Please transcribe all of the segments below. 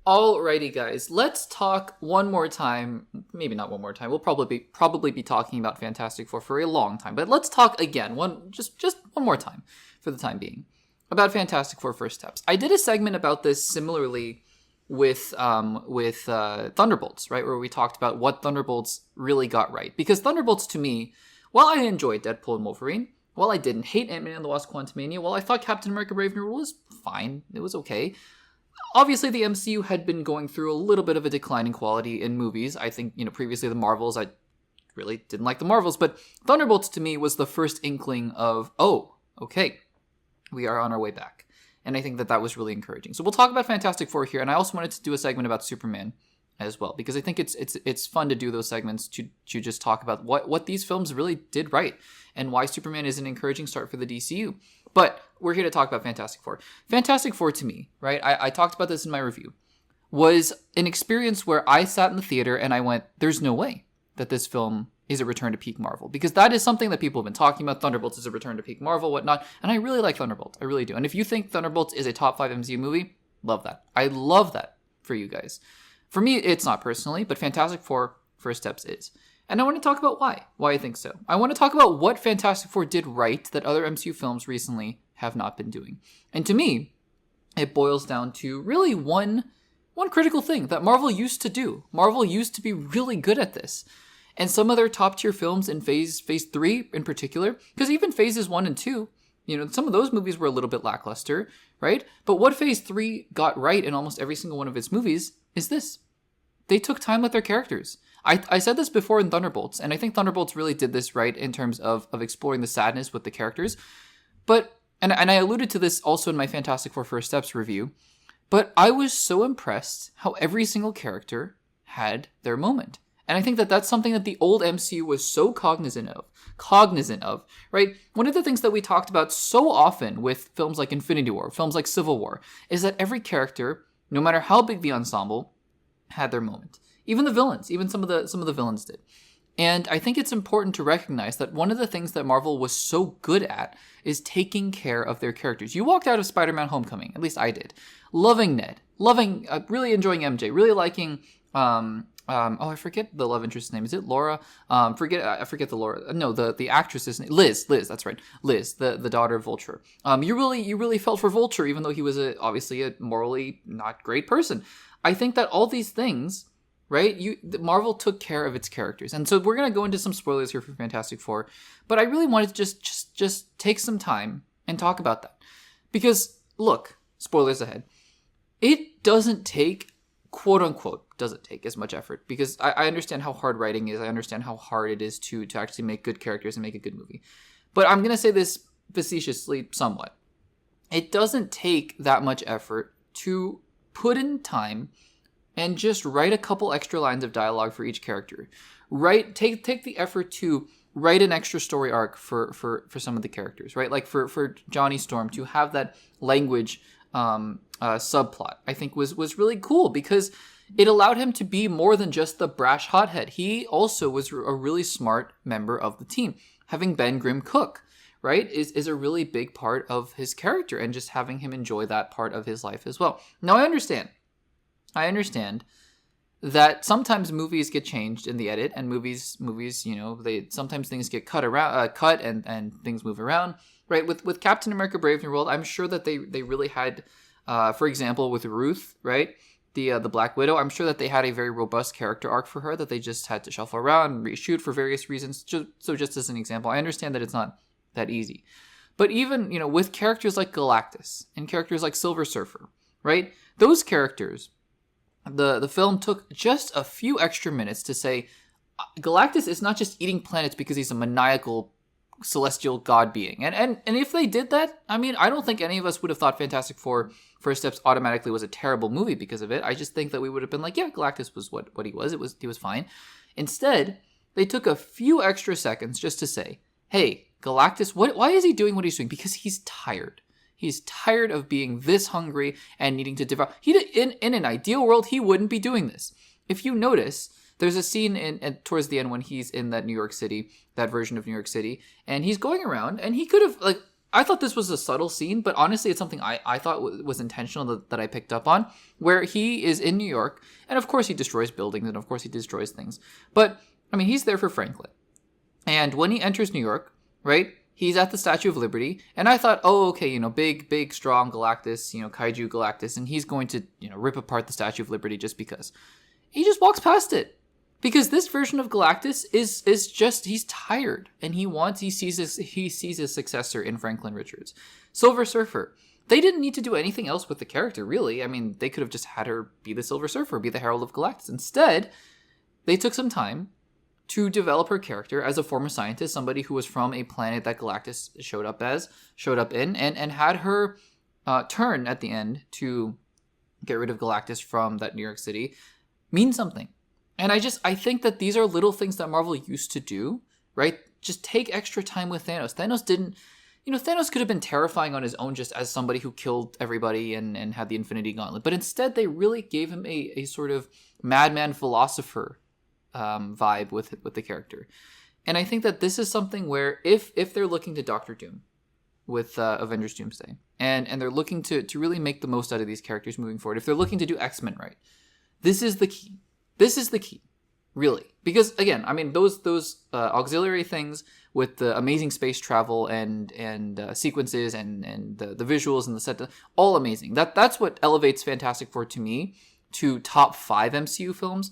Alrighty, guys. Let's talk one more time. Maybe not one more time. We'll probably be talking about Fantastic Four for a long time. But let's talk again, just one more time, for the time being, about Fantastic Four First Steps. I did a segment about this similarly with Thunderbolts, right, where we talked about what Thunderbolts really got right. Because Thunderbolts, to me, while I enjoyed Deadpool and Wolverine, while I didn't hate Ant-Man and the Wasp: Quantumania, while I thought Captain America: Brave New World was fine, it was okay. Obviously, the MCU had been going through a little bit of a decline in quality in movies. I think, previously the Marvels, I really didn't like the Marvels, but Thunderbolts to me was the first inkling of, oh, okay, we are on our way back. And I think that was really encouraging. So we'll talk about Fantastic Four here, and I also wanted to do a segment about Superman as well, because I think it's fun to do those segments to just talk about what these films really did right, and why Superman is an encouraging start for the DCU. But we're here to talk about Fantastic Four. Fantastic Four, to me, right, I talked about this in my review, was an experience where I sat in the theater and I went, there's no way that this film is a return to peak Marvel, because that is something that people have been talking about. Thunderbolts is a return to peak Marvel, whatnot, and I really like Thunderbolts. I really do. And if you think Thunderbolts is a top 5 MCU movie, love that. I love that for you guys. For me, it's not personally, but Fantastic Four First Steps is. And I want to talk about why I think so. I want to talk about what Fantastic Four did right that other MCU films recently have not been doing. And to me, it boils down to really one critical thing that Marvel used to do. Marvel used to be really good at this. And some of their top tier films in phase 3 in particular, because even phases 1 and 2, some of those movies were a little bit lackluster, right? But what phase 3 got right in almost every single one of its movies is this. They took time with their characters. I said this before in Thunderbolts, and I think Thunderbolts really did this right in terms of exploring the sadness with the characters. But, and I alluded to this also in my Fantastic Four First Steps review, but I was so impressed how every single character had their moment. And I think that that's something that the old MCU was so cognizant of, right? One of the things that we talked about so often with films like Infinity War, films like Civil War, is that every character, no matter how big the ensemble, had their moment. Even the villains, even some of the villains did. And I think it's important to recognize that one of the things that Marvel was so good at is taking care of their characters. You walked out of Spider-Man Homecoming, at least I did, loving Ned, really enjoying MJ, really liking, I forget the love interest's name. Is it Laura? I forget the Laura. No, the actress's name. Liz, that's right. Liz, the daughter of Vulture. You really felt for Vulture, even though he was obviously a morally not great person. I think that all these things, right? Marvel took care of its characters. And so we're going to go into some spoilers here for Fantastic Four, but I really wanted to just take some time and talk about that. Because, look, spoilers ahead, it doesn't take, quote unquote, doesn't take as much effort, because I understand how hard writing is. I understand how hard it is to actually make good characters and make a good movie. But I'm going to say this facetiously somewhat. It doesn't take that much effort to put in time and just write a couple extra lines of dialogue for each character. Take the effort to write an extra story arc for some of the characters, right? Like for Johnny Storm to have that language subplot, I think was really cool, because it allowed him to be more than just the brash hothead. He also was a really smart member of the team. Having Ben Grimm cook, right, is a really big part of his character, and just having him enjoy that part of his life as well. Now, I understand that sometimes movies get changed in the edit, and movies, sometimes things get cut and things move around, right? With Captain America: Brave New World, I'm sure that they really had, for example, with Ruth, right, the Black Widow, I'm sure that they had a very robust character arc for her that they just had to shuffle around and reshoot for various reasons. So just as an example, I understand that it's not that easy. But even, with characters like Galactus and characters like Silver Surfer, right? Those characters, the film took just a few extra minutes to say, Galactus is not just eating planets because he's a maniacal celestial god being. And if they did that, I mean, I don't think any of us would have thought Fantastic Four First Steps automatically was a terrible movie because of it. I just think that we would have been like, yeah, Galactus was what he was. He was fine. Instead, they took a few extra seconds just to say, hey, Galactus, why is he doing what he's doing? Because he's tired. He's tired of being this hungry and needing to devour. In an ideal world, he wouldn't be doing this. If you notice, there's a scene towards the end when he's in that New York City, that version of New York City, and he's going around, and he could have, I thought this was a subtle scene, but honestly, it's something I thought was intentional that I picked up on, where he is in New York, and of course he destroys buildings, and of course he destroys things. But, I mean, he's there for Franklin. And when he enters New York, right, he's at the Statue of Liberty, and I thought, oh, okay, you know, big, strong Galactus, you know, Kaiju Galactus, and he's going to, you know, rip apart the Statue of Liberty just because. He just walks past it. Because this version of Galactus is just, he's tired, and he sees his successor in Franklin Richards. Silver Surfer. They didn't need to do anything else with the character, really. I mean, they could have just had her be the Silver Surfer, be the Herald of Galactus. Instead, they took some time to develop her character as a former scientist, somebody who was from a planet that Galactus showed up in, and had her turn at the end to get rid of Galactus from that New York City mean something. And I think that these are little things that Marvel used to do, right? Just take extra time with Thanos. Thanos could have been terrifying on his own just as somebody who killed everybody and had the Infinity Gauntlet. But instead, they really gave him a sort of madman philosopher vibe with the character. And I think that this is something where if they're looking to Doctor Doom with Avengers Doomsday, and they're looking to really make the most out of these characters moving forward, if they're looking to do X-Men right, this is the key. This is the key, really. Because, again, I mean, those auxiliary things with the amazing space travel and sequences and the visuals and the set, all amazing. That's what elevates Fantastic Four to me to top 5 MCU films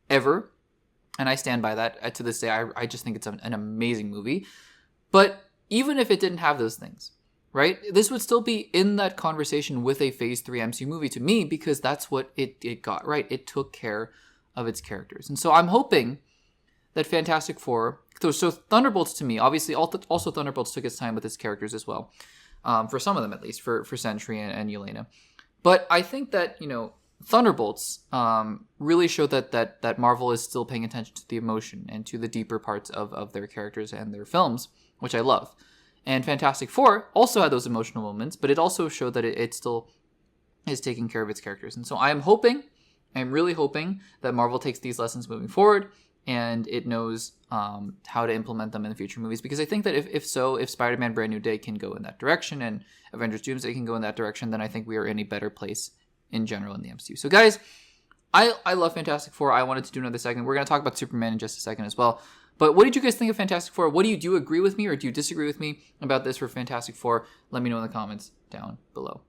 ever. And I stand by that to this day. I just think it's an amazing movie. But even if it didn't have those things, right, this would still be in that conversation with a Phase 3 MCU movie to me, because that's what it got, right? It took care of its characters. And so I'm hoping that Fantastic Four, so Thunderbolts to me, obviously also Thunderbolts took its time with its characters as well, for some of them at least, for Sentry and Yelena. But I think that, you know, Thunderbolts really showed that Marvel is still paying attention to the emotion and to the deeper parts of their characters and their films, which I love. And Fantastic Four also had those emotional moments, but it also showed that it still is taking care of its characters. And so I'm really hoping that Marvel takes these lessons moving forward and it knows how to implement them in the future movies. Because I think that if Spider-Man Brand New Day can go in that direction and Avengers Doomsday can go in that direction, then I think we are in a better place in general in the MCU. So guys, I love Fantastic Four. I wanted to do another segment. We're going to talk about Superman in just a second as well. But what did you guys think of Fantastic Four? What do you agree with me or do you disagree with me about this for Fantastic Four? Let me know in the comments down below.